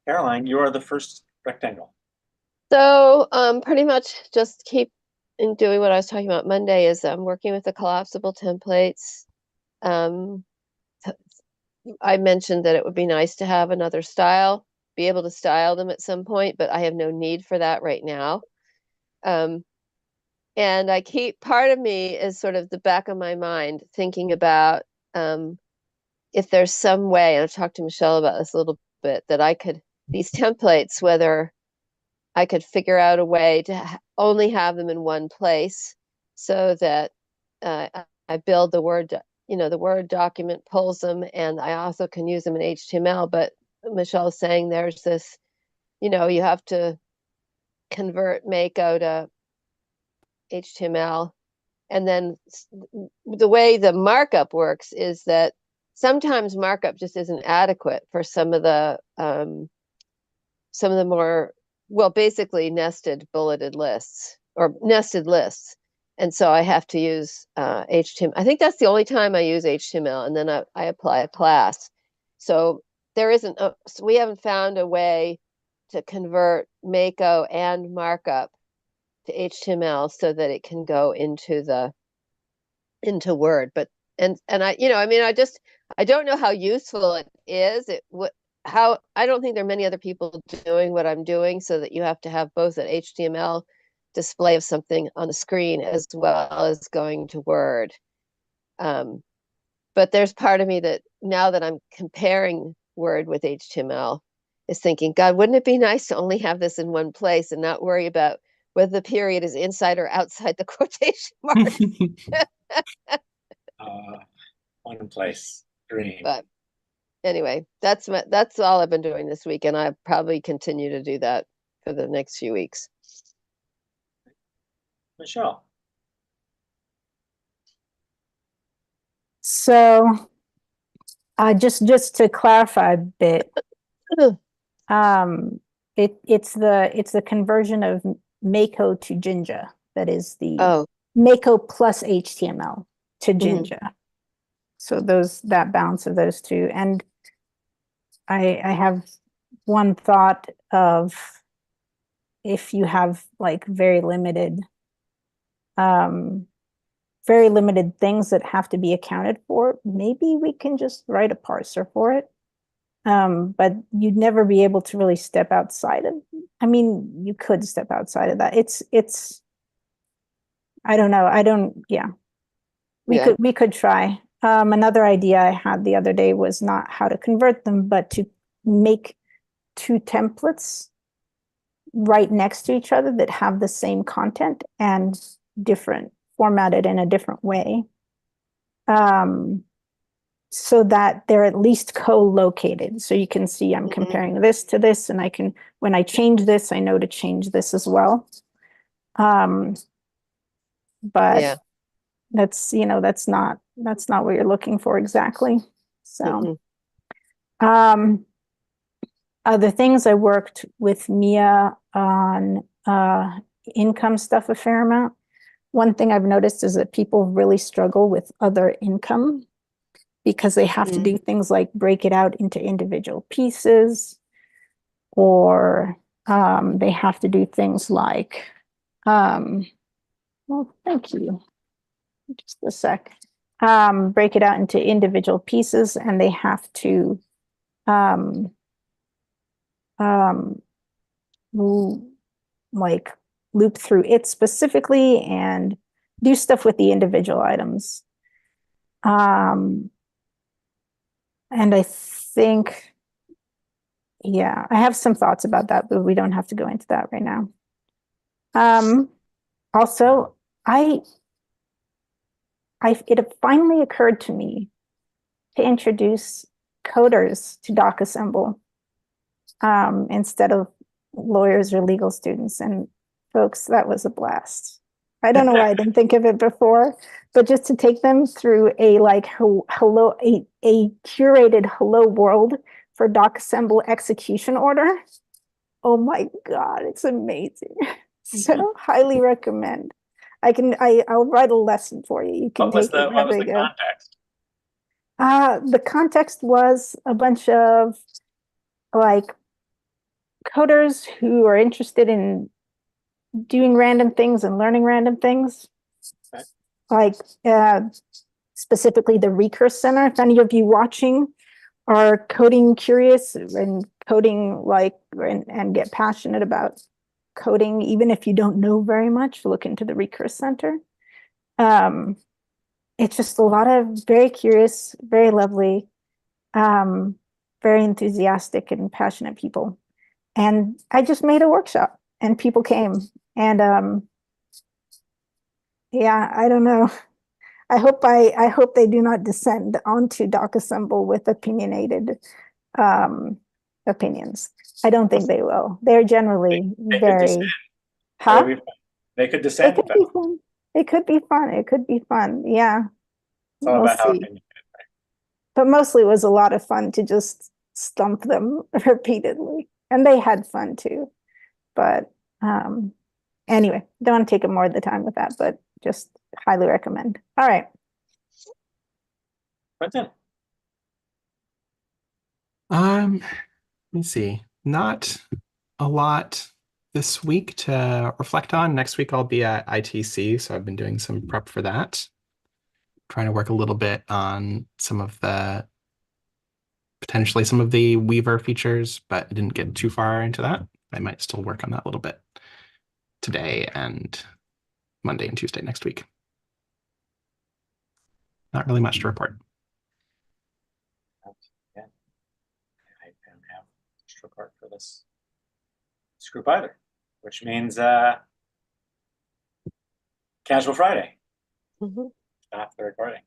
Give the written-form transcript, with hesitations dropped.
Caroline, you are the first rectangle. So pretty much just keep in doing what I was talking about Monday is working with the collapsible templates. Um, I mentioned that it would be nice to have another style, be able to style them at some point, but I have no need for that right now. Um, and I keep part of me is sort of the back of my mind thinking about if there's some way, and I've talked to Michelle about this a little bit, that I could, these templates, whether I could figure out a way to only have them in one place so that I build the Word, the Word document pulls them, and I also can use them in HTML. But Michelle's saying there's this, you have to convert Mako to HTML. And then the way the markup works is that sometimes markup just isn't adequate for some of the more, well, basically nested bulleted lists or nested lists. And so I have to use HTML. I think that's the only time I use HTML, and then I apply a class. So there isn't, so we haven't found a way to convert Mako and markup to HTML so that it can go into Word. But and I, I don't know how useful it is. How I don't think there are many other people doing what I'm doing, so that you have to have both an HTML display of something on the screen as well as going to Word. But there's part of me that now that I'm comparing Word with HTML is thinking, God, wouldn't it be nice to only have this in one place and not worry about whether the period is inside or outside the quotation mark? One place dream. But anyway, that's all I've been doing this week, and I probably continue to do that for the next few weeks. Michelle. So, just to clarify a bit, it's the conversion of Mako to Jinja. That is the Mako plus HTML to Jinja. So that balance of those two. And I have one thought of, if you have like very limited things that have to be accounted for, maybe we can just write a parser for it. But you'd never be able to really step outside of, you could step outside of that. It's I don't know. We could try. Another idea I had the other day was not how to convert them, but to make two templates right next to each other that have the same content and formatted in a different way. So that they're at least co-located. So you can see I'm comparing this to this, and when I change this, I know to change this as well. But that's not what you're looking for exactly. So other things, I worked with Mia on income stuff a fair amount. One thing I've noticed is that people really struggle with other income because they have to do things like break it out into individual pieces, or they have to do things like, well, thank you. Just a sec. Break it out into individual pieces, and they have to like loop through it specifically and do stuff with the individual items. And I think, I have some thoughts about that, but we don't have to go into that right now. Also, it finally occurred to me to introduce coders to DocAssemble instead of lawyers or legal students. And folks, that was a blast. I don't know why I didn't think of it before, but just to take them through a curated hello world for DocAssemble execution order. Oh my God, it's amazing. So highly recommend. I'll write a lesson for you. You can what was the context? The context was a bunch of coders who are interested in doing random things and learning random things. Okay. Like specifically the Recurse Center. If any of you watching are coding curious and coding and get passionate about coding, even if you don't know very much, look into the Recurse Center. It's just a lot of very curious, very lovely, very enthusiastic and passionate people. And I just made a workshop and people came. And yeah, I don't know. I hope they do not descend onto DocAssemble with opinionated opinions. I don't think they will. They're generally They could very descend. huh? They could It descend. could be fun. It could be fun. It could be fun. Yeah. It's all We'll about how see. opinion. But mostly it was a lot of fun to just stump them repeatedly. And they had fun too. But anyway, don't want to take up more of the time with that, but just highly recommend. All right. Quentin, Let me see. Not a lot this week to reflect on. Next week I'll be at ITC, so I've been doing some prep for that. Trying to work a little bit on potentially some of the Weaver features, but I didn't get too far into that. I might still work on that a little bit today and Monday and Tuesday next week. Not really much to report. yeah, I don't have much to report for this group either, which means Casual Friday Mhm. after the recording.